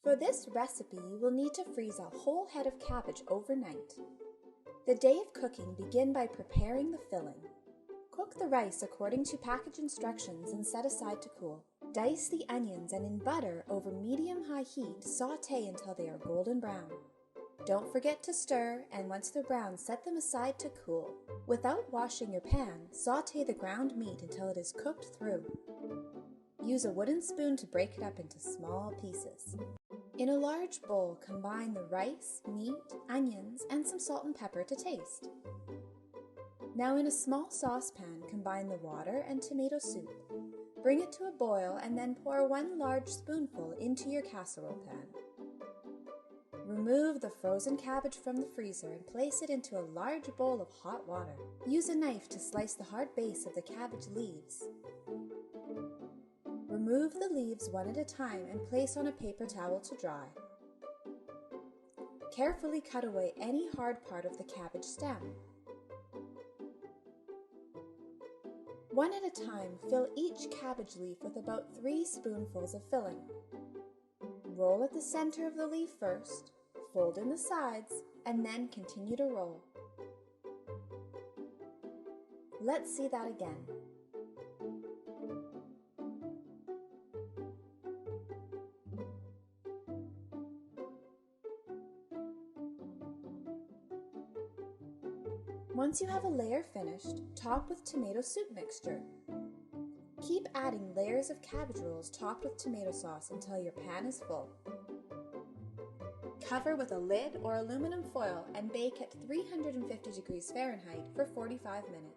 For this recipe, you will need to freeze a whole head of cabbage overnight. The day of cooking, begin by preparing the filling. Cook the rice according to package instructions and set aside to cool. Dice the onions and in butter over medium-high heat, sauté until they are golden brown. Don't forget to stir, and once they're brown, set them aside to cool. Without washing your pan, sauté the ground meat until it is cooked through. Use a wooden spoon to break it up into small pieces. In a large bowl, combine the rice, meat, onions, and some salt and pepper to taste. Now in a small saucepan, combine the water and tomato soup. Bring it to a boil and then pour 1 large spoonful into your casserole pan. Remove the frozen cabbage from the freezer and place it into a large bowl of hot water. Use a knife to slice the hard base of the cabbage leaves. Remove the leaves one at a time and place on a paper towel to dry. Carefully cut away any hard part of the cabbage stem. One at a time, fill each cabbage leaf with about 3 spoonfuls of filling. Roll at the center of the leaf first, fold in the sides, and then continue to roll. Let's see that again. Once you have a layer finished, top with tomato soup mixture. Keep adding layers of cabbage rolls topped with tomato sauce until your pan is full. Cover with a lid or aluminum foil and bake at 350 degrees Fahrenheit for 45 minutes.